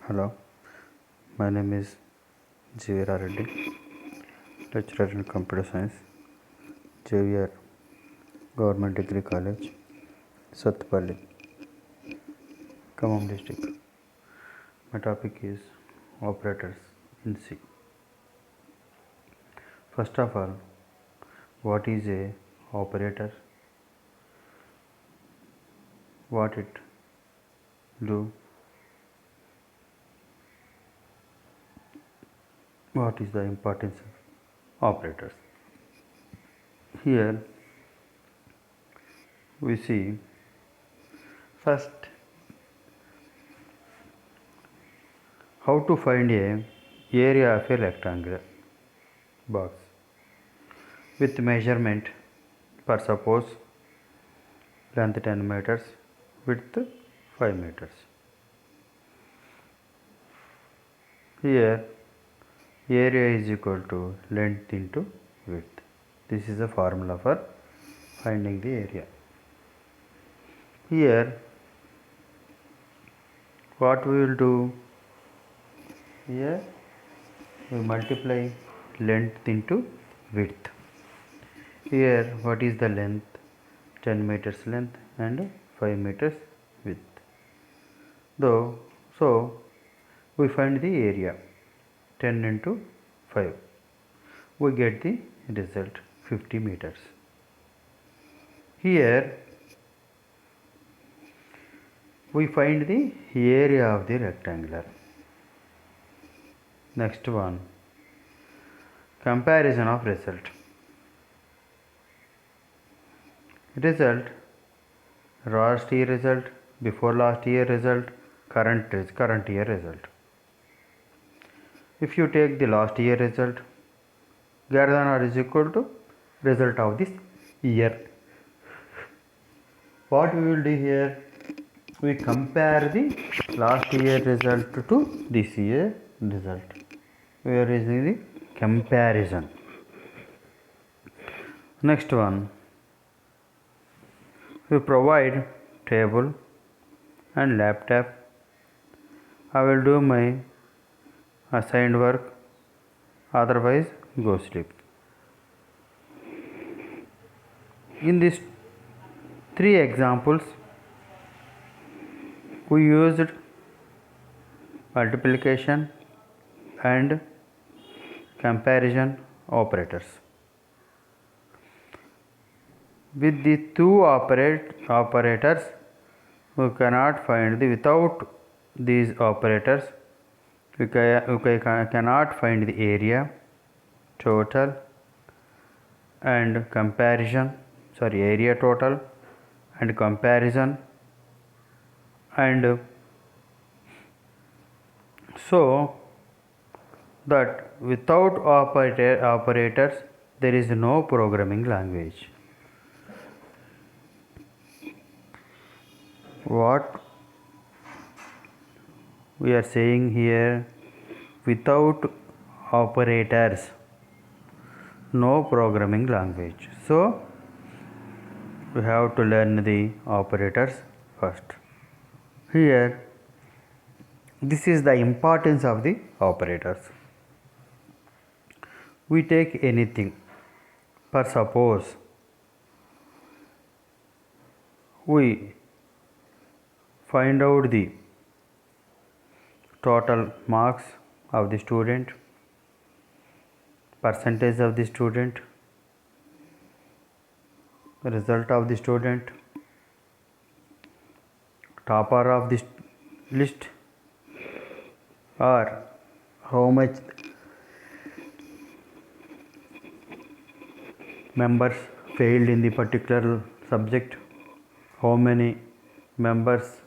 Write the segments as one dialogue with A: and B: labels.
A: Hello, my name is J.R. Reddy, lecturer in Computer Science, JVR Government Degree College, Sattupalli, Khammam district. My topic is operators in C. First of all, what is a operator? What it do? What is the importance of operators? Here we see first how to find a area of a rectangular box with measurement for suppose length 10 meters, width 5 meters. Here area is equal to length into width. This is the formula for finding the area. Here what we will do? Here we multiply length into width. Here what is the length? 10 meters length and 5 meters width. So we find the area 10 into 5. We get the result 50 meters. Here we find the area of the rectangular. Next one, comparison of result. Result, last year result, before last year result, current year result. If you take the last year result, greater than or is equal to result of this year. What we will do here? We compare the last year result to this year result. We are using the comparison. Next one, we provide table and laptop. I will do my assigned work, otherwise go sleep. In these three examples, we used multiplication and comparison operators. With the two operators, we cannot find without these operators, we cannot find the area, total and area total and comparison, and so that without operators there is no programming language. What we are saying here, without operators no programming language. So we have to learn the operators first. Here this is the importance of the operators. We take anything. For suppose we find out the total marks of the student, percentage of the student, result of the student, topper of the list, or how much members failed in the particular subject, how many members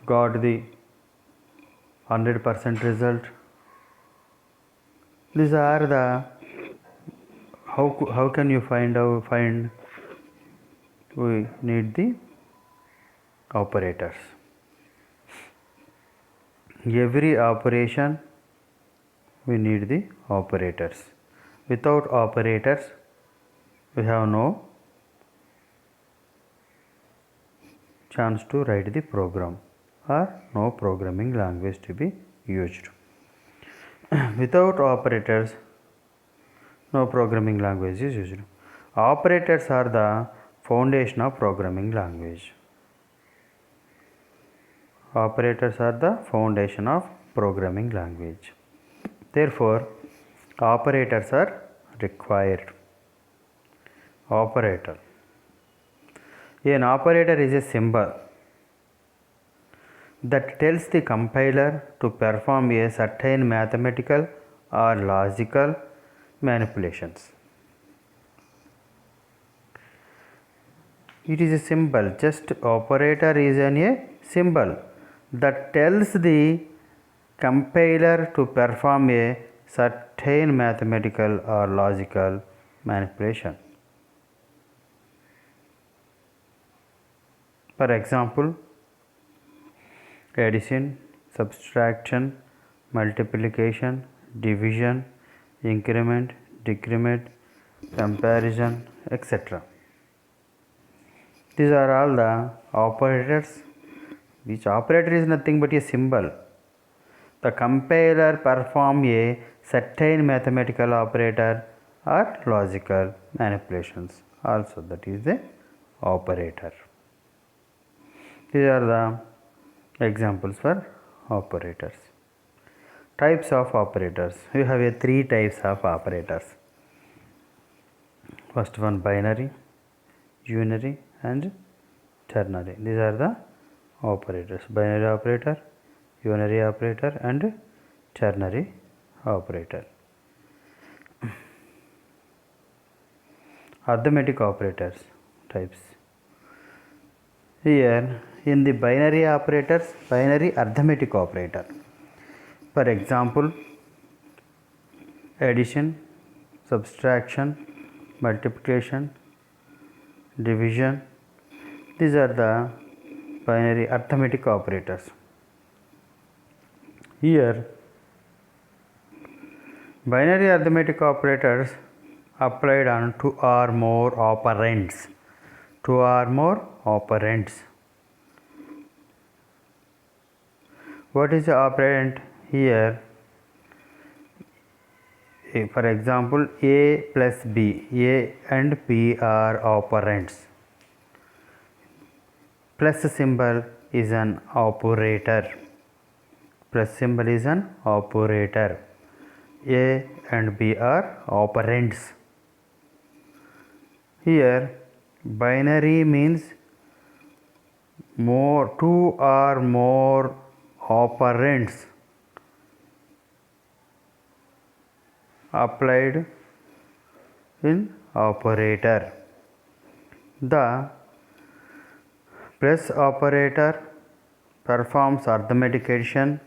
A: got the 100% result. These are the how can you find? We need the operators. Every operation we need the operators. Without operators we have no chance to write the program or no programming language to be used. Without operators, no programming language is used. Operators are the foundation of programming language. Operators are the foundation of programming language. Therefore, operators are required. Operator. An operator is a symbol that tells the compiler to perform a certain mathematical or logical manipulations. It is a symbol, just operator is a symbol that tells the compiler to perform a certain mathematical or logical manipulation. For example, addition, subtraction, multiplication, division, increment, decrement, comparison, etc. These are all the operators, which operator is nothing but a symbol. The compiler perform a certain mathematical operator or logical manipulations. Also, that is the operator. These are the examples for operators. Types of operators. We have three types of operators. First one, binary, unary and ternary. These are the operators: binary operator, unary operator and ternary operator. Arithmetic operators types. Here in the binary operators, binary arithmetic operator. For example, addition, subtraction, multiplication, division. These are the binary arithmetic operators. Here, binary arithmetic operators applied on two or more operands. Two or more operands. What is the operand here? For example, A plus B. A and B are operands. Plus symbol is an operator. Plus symbol is an operator. A and B are operands. Here, binary means two or more operands applied in operator. The plus operator performs arithmetic addition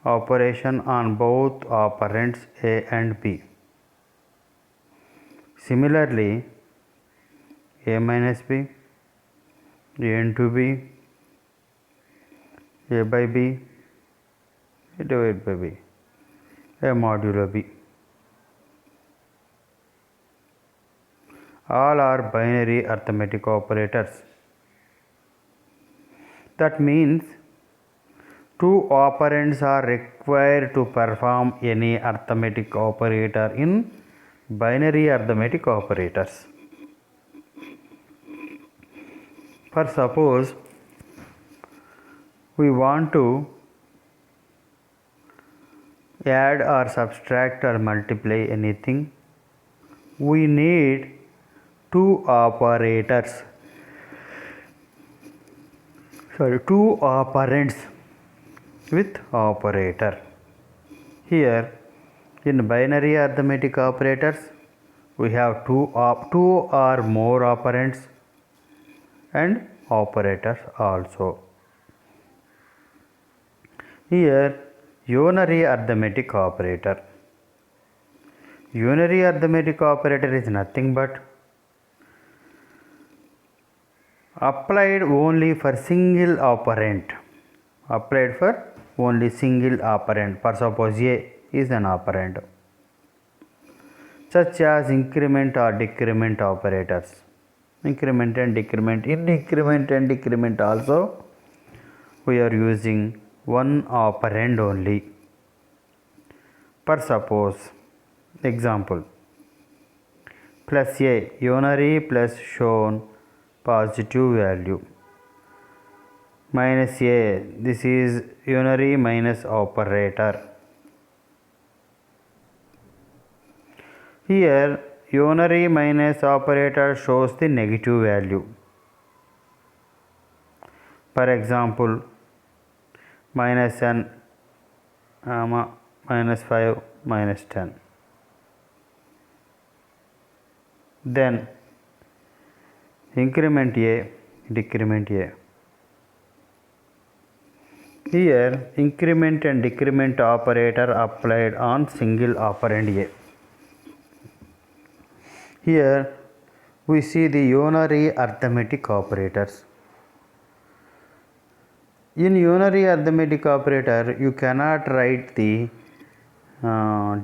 A: operation on both operands A and B. Similarly, A minus B, A into B, A by B, A divided by B, A modulo B. All are binary arithmetic operators. That means two operands are required to perform any arithmetic operator in binary arithmetic operators. For suppose we want to add or subtract or multiply anything, we need two operators. Two operands with operator. Here in binary arithmetic operators, we have two or more operands and operators also. Here unary arithmetic operator. Unary arithmetic operator is nothing but applied only for single operand. Applied for only single operand. For suppose A is an operand, such as increment or decrement operators. Increment and decrement. In increment and decrement also we are using one operand only. For suppose example, plus a unary plus shown positive value, minus a, this is unary minus operator. Here unary minus operator shows the negative value. For example, minus n, minus 5, minus 10. Then increment a, decrement a. Here increment and decrement operator applied on single operand a. Here we see the unary arithmetic operators. In unary arithmetic operator, you cannot write the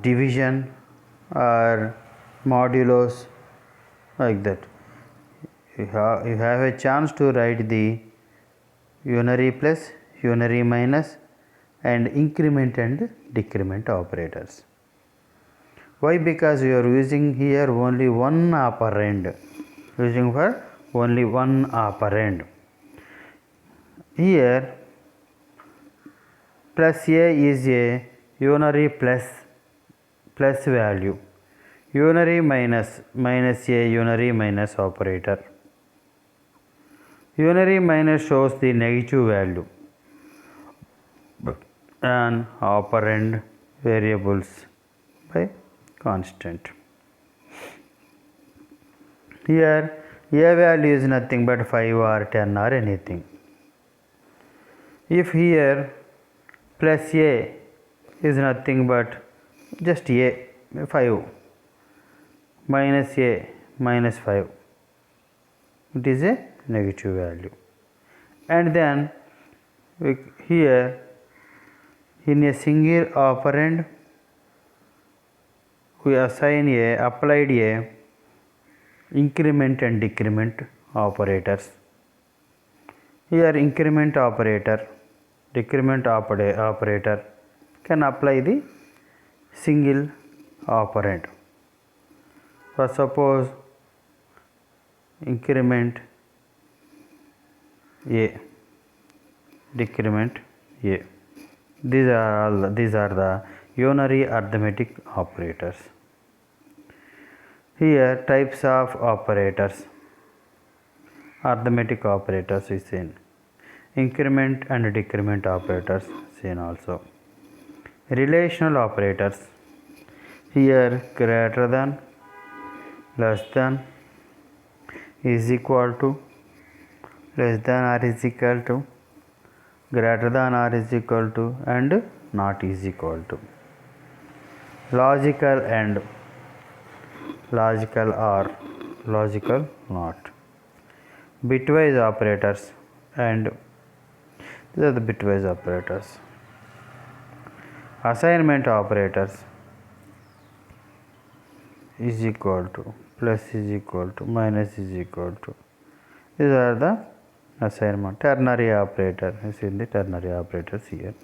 A: division or modulos like that. You have a chance to write the unary plus, unary minus and increment and decrement operators. Why? Because we are using here only one operand, using for only one operand. Here plus a is a unary plus value, unary minus a unary minus operator. Unary minus shows the negative value and operand variables by constant. Here a value is nothing but 5 or 10 or anything. If here plus a is nothing but just a 5, minus a minus 5, it is a negative value. And then here in a single operand we applied a increment and decrement operators. Here increment operator, decrement operator can apply the single operand. For suppose increment a, decrement a. These are the unary arithmetic operators. Here types of operators, arithmetic operators is seen. Increment and decrement operators seen also. Relational operators, here greater than, less than, is equal to, less than or is equal to, greater than or is equal to, and not is equal to. Logical and, logical or, logical not. Bitwise operators, and these are the bitwise operators. Assignment operators is equal to, plus is equal to, minus is equal to. These are the assignment. Ternary operator, you see the ternary operators here.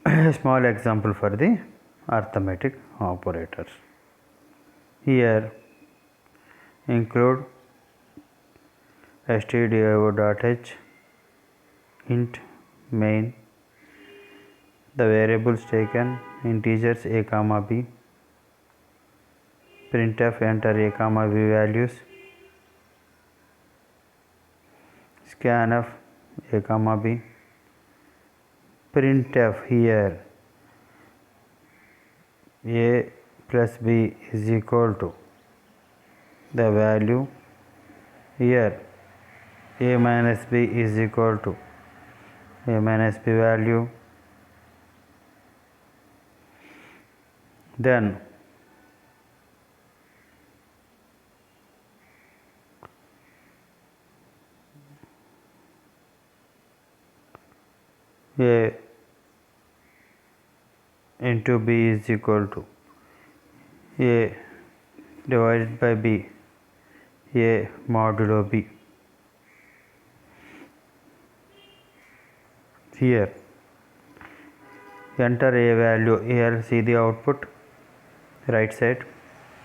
A: A small example for the arithmetic operators. Here include stdio.h, int, main, the variables taken, integers a comma b, printf enter a comma b values, scanf a comma b, printf here a plus b is equal to the value, here a minus b is equal to a minus b value, then a into b is equal to a divided by b, a modulo b. Here enter a value, here see the output right side,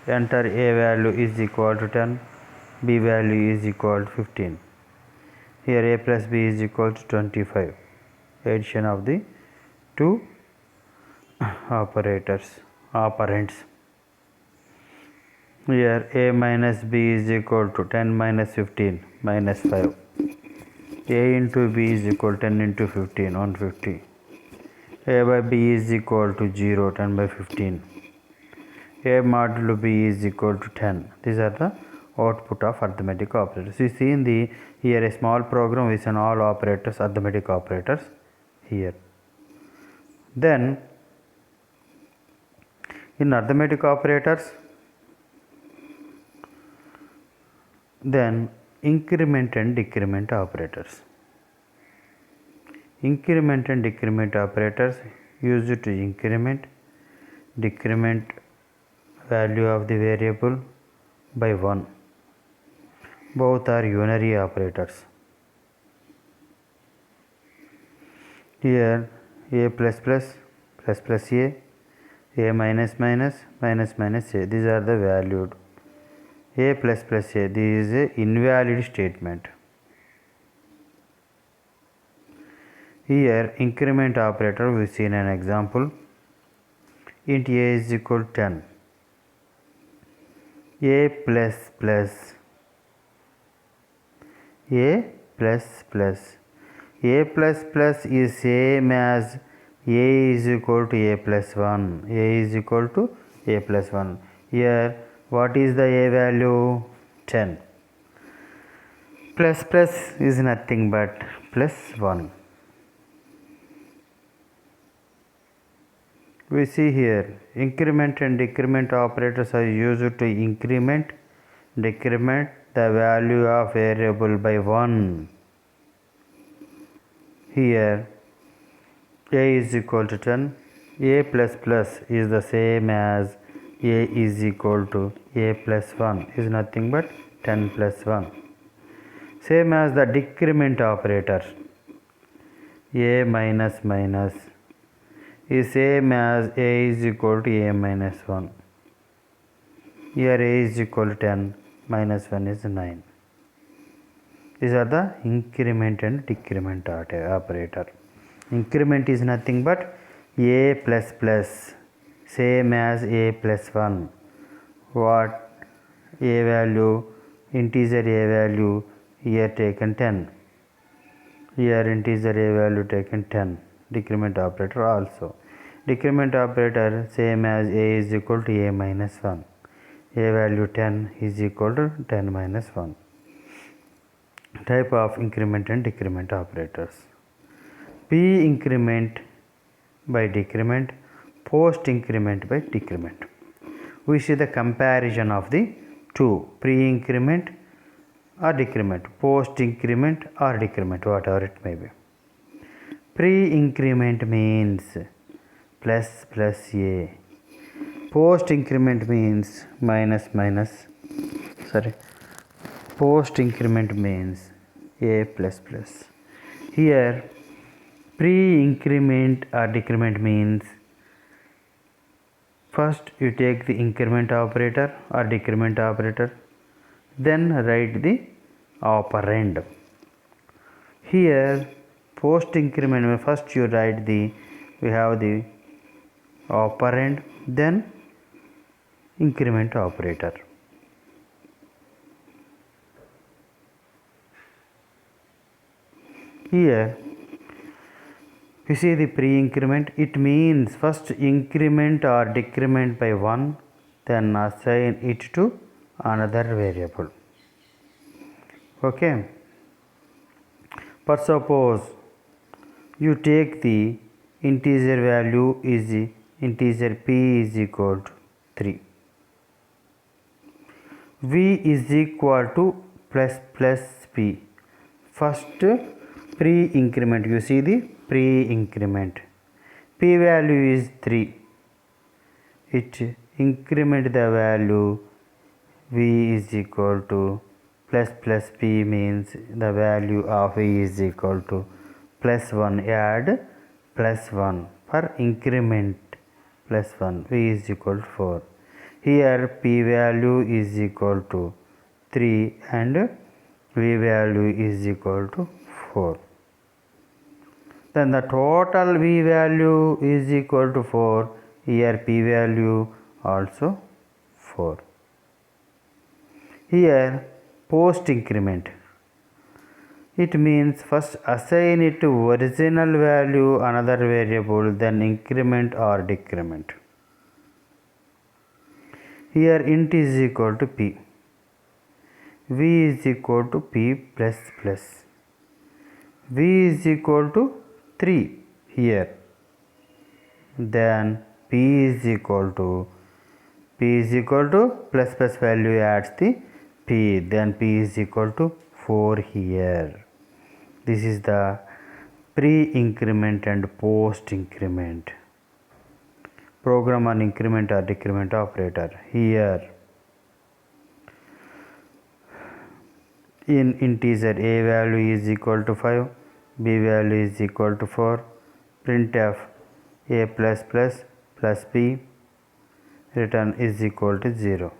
A: enter a value is equal to 10, b value is equal to 15. Here a plus b is equal to 25. Addition of the two operands. Here a minus b is equal to 10 minus 15 minus 5. A into b is equal to 10 into 15, 150. A by b is equal to 0, 10 by 15. A modulo b is equal to 10. These are the output of arithmetic operators. You see in the here a small program with an all operators, arithmetic operators here. Then in arithmetic operators, then increment and decrement operators. Increment and decrement operators used to increment, decrement value of the variable by 1. Both are unary operators. Here a plus plus, plus plus a minus minus, minus minus a. These are the valued. A plus plus a, this is a invalid statement. Here increment operator, we see in an example. Int a is equal to 10. A plus plus, a plus plus. A plus plus is same as a is equal to a plus 1. A is equal to a plus 1. Here what is the a value? 10. Plus plus is nothing but plus 1. We see here increment and decrement operators are used to increment, decrement the value of variable by 1. Here a is equal to 10. A plus plus is the same as a is equal to a plus 1 is nothing but 10 plus 1. Same as the decrement operator. A minus minus is same as a is equal to a minus 1. Here a is equal to 10, minus 1 is 9. These are the increment and decrement operator. Increment is nothing but a plus plus, same as a plus 1. What? A value, integer a value, here taken 10. Here integer a value taken 10. Decrement operator also. Decrement operator same as a is equal to a minus 1. A value 10 is equal to 10 minus 1. Type of increment and decrement operators. P increment by decrement, post increment by decrement. We see the comparison of the two, pre increment or decrement, post increment or decrement, whatever it may be. Pre increment means plus plus a, post increment means minus minus, post increment means a plus plus. Here pre increment or decrement means first you take the increment operator or decrement operator, then write the operand. Here post increment, first you write the, we have the operand, then increment operator. Here we see the pre-increment, it means first increment or decrement by 1, then assign it to another variable. Okay. For suppose you take the integer value is integer p is equal to 3. V is equal to plus plus p. First pre-increment, you see the pre-increment. P value is 3. It increment the value V is equal to plus plus P means the value of V is equal to plus 1, add plus 1 for increment plus 1, v is equal to 4. Here p value is equal to 3 and v value is equal to 4. Then the total v value is equal to 4. Here p value also 4. Here post increment. It means first assign it to original value another variable, then increment or decrement. Here int is equal to p. V is equal to p plus plus. V is equal to 3 here. Then p is equal to plus plus value adds the p, then p is equal to 4 here. This is the pre-increment and post-increment. Program an increment or decrement operator. Here in integer a value is equal to 5, b value is equal to 4, printf a plus plus plus b return is equal to 0.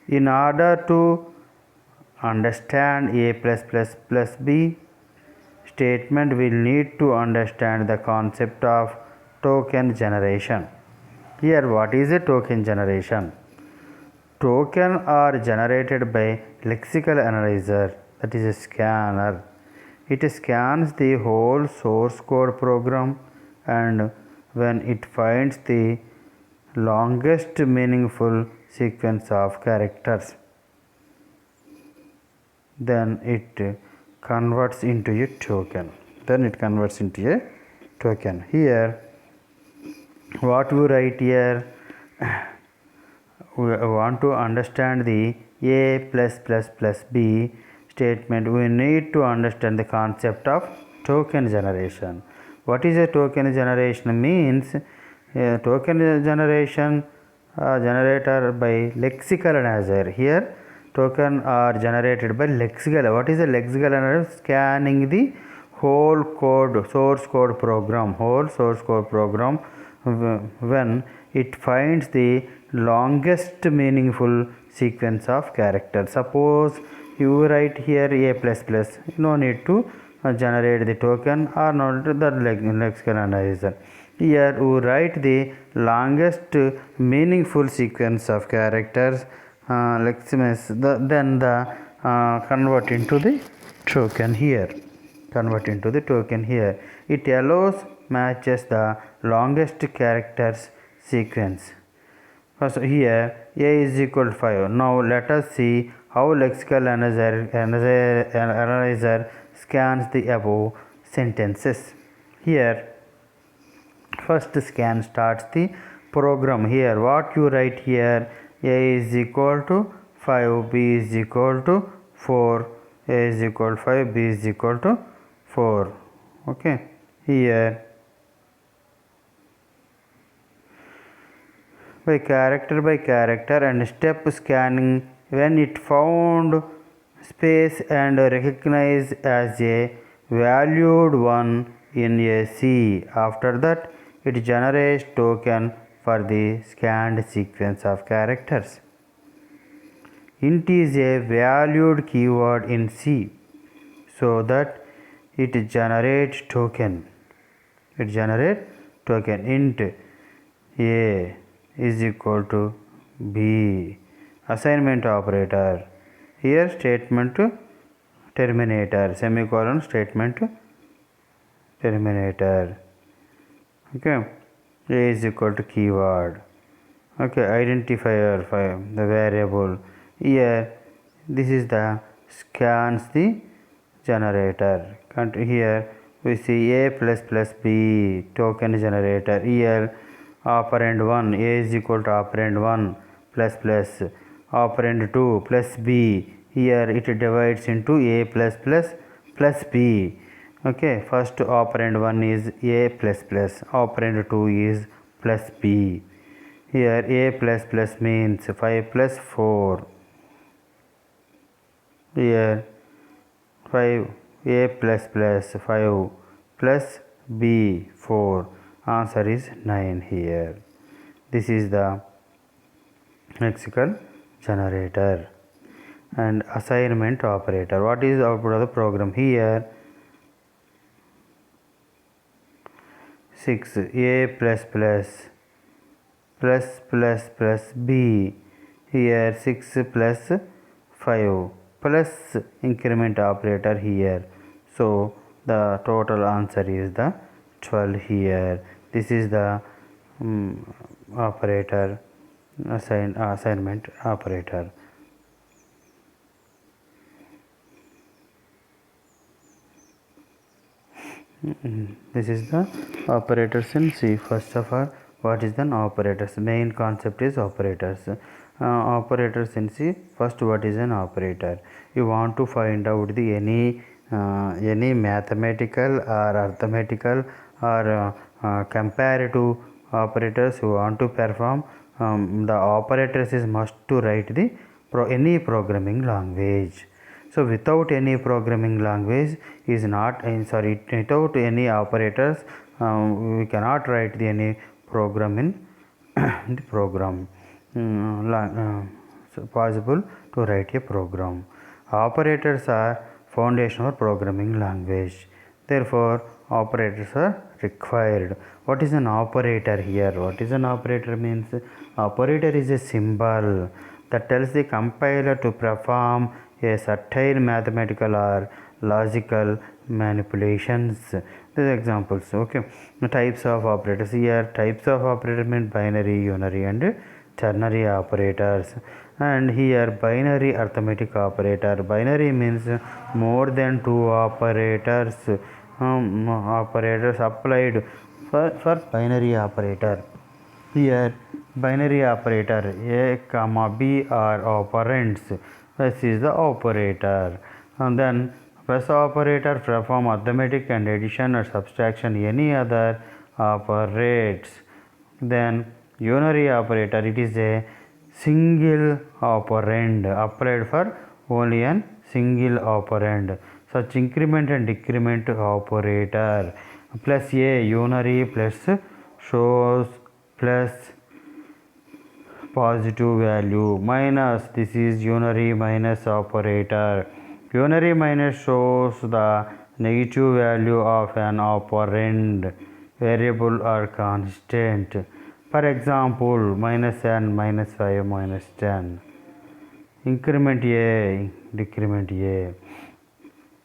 A: In order to understand a plus plus plus b statement, we will need to understand the concept of token generation. Here what is a token generation? Token are generated by lexical analyzer, that is a scanner. It scans the whole source code program, and when it finds the longest meaningful sequence of characters, then it converts into a token. Here what we write here, we want to understand the a plus plus plus b statement. We need to understand the concept of token generation. What is a token generation? Means token generation generator by lexical analyzer. Here token are generated by lexical. What is a lexical analyzer? Scanning the whole source code program when it finds the longest meaningful sequence of characters. Suppose you write here a plus plus, no need to generate the token or not the lexical analyzer. Here we write the longest meaningful sequence of characters, then convert into the token here. It allows matches the longest characters sequence. So here a is equal to 5. Now let us see how lexical analyzer scans the above sentences. Here first scan starts the program. Here what you write here, a is equal to 5, b is equal to 4, a is equal to 5, b is equal to 4. Okay, here by character and step scanning, when it found space and recognized as a valued one in a C. After that it generates token for the scanned sequence of characters. Int is a valued keyword in C, so that it generates token. Int a is equal to b. Assignment operator. Here statement terminator, semicolon statement terminator. Okay, a is equal to keyword. Okay, identifier for the variable. Here this is the scans the generator. Here we see a plus plus b token generator. Here operand 1, a is equal to operand 1 plus plus operand 2 plus b. Here it divides into a plus plus plus b. Okay, first operand 1 is a plus plus, operand 2 is plus b. Here a plus plus means 5 plus 4. Here 5, a plus plus 5 plus b 4. Answer is 9 here. This is the lexical generator and assignment operator. What is the output of the program? Here 6 a plus b. Here 6 plus 5 plus increment operator here. So the total answer is the 12 here. This is the operator assignment operator. This is the operators in C. First of all, what is the operators? Main concept is operators. Operators in C. First, what is an operator? You want to find out the any mathematical or arithmetical or comparative operators you want to perform. The operators is must to write the any programming language. So without any programming language is not without any operators we cannot write the any program in the program. So possible to write a program. Operators are foundation of programming language. Therefore operators are required. What is an operator here? What is an operator means? Operator is a symbol that tells the compiler to perform a certain mathematical or logical manipulations. These examples. Okay, the types of operators. Here types of operators mean binary, unary and ternary operators. And here binary arithmetic operator. Binary means more than two operators. Operators applied for binary operator. Here binary operator a comma b are operands. This is the operator. And then plus operator perform arithmetic and addition or subtraction any other operates. Then unary operator, it is a single operand applied for only an single operand. Such increment and decrement operator. Plus a unary plus shows plus positive value minus, this is unary minus operator. Unary minus shows the negative value of an operand, variable or constant. For example, minus n, minus 5, minus 10. Increment a, decrement a.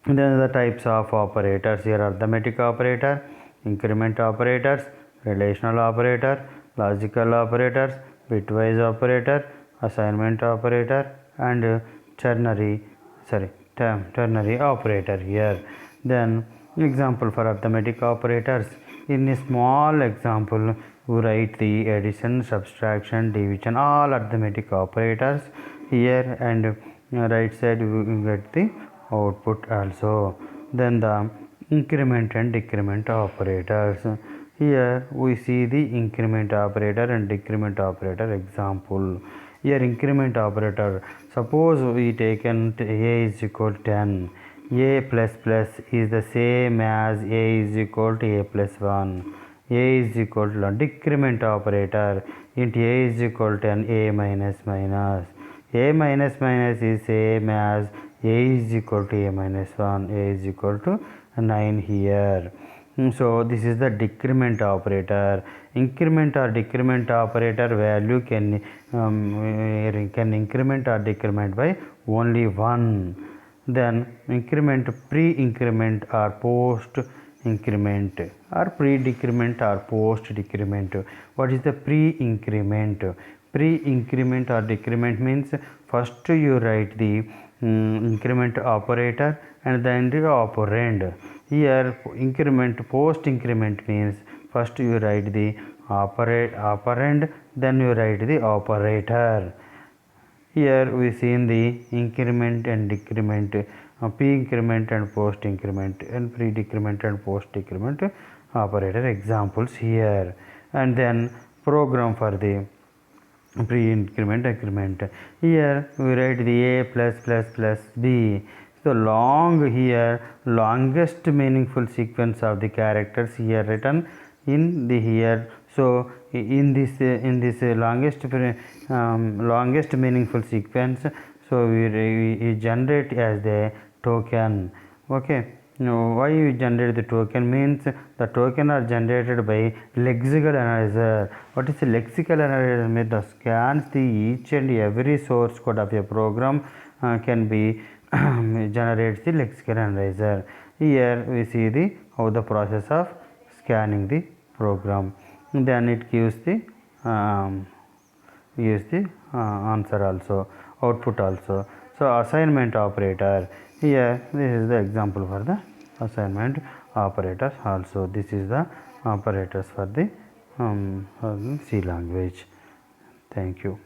A: Then the types of operators. Here arithmetic operator, increment operators, relational operator, logical operators, bitwise operator, assignment operator and ternary operator here. Then example for arithmetic operators. In a small example, you write the addition, subtraction, division, all arithmetic operators here, and right side you get the output also. Then the increment and decrement operators. Here we see the increment operator and decrement operator example. Here increment operator, suppose we taken a is equal to 10. A plus plus is the same as a is equal to a plus 1. A is equal to 1. Decrement operator, into a is equal to 10, a minus minus. A minus minus is same as a is equal to a minus 1. A is equal to 9 here. So this is the decrement operator. Increment or decrement operator value can increment or decrement by only 1. Then increment, pre-increment or post-increment, or pre-decrement or post-decrement. What is the pre-increment? Pre-increment or decrement means first you write the increment operator and then the operand. Here increment, post-increment means first you write the operand, then you write the operator. Here we see in the increment and decrement, pre-increment and post-increment, and pre-decrement and post-decrement operator examples here. And then program for the pre-increment, decrement. Here we write the a plus plus plus b. So long here, longest meaningful sequence of the characters here written in the here. So in this longest meaningful sequence, so we generate as the token. Okay. Now, why we generate the token means the token are generated by lexical analyzer. What is a lexical analyzer? Means the scans the each and every source code of a program can be generates the lexical analyzer. Here we see the how the process of scanning the program. Then it gives the answer also, output also. So assignment operator, here this is the example for the assignment operators also. This is the operators for the C language. Thank you.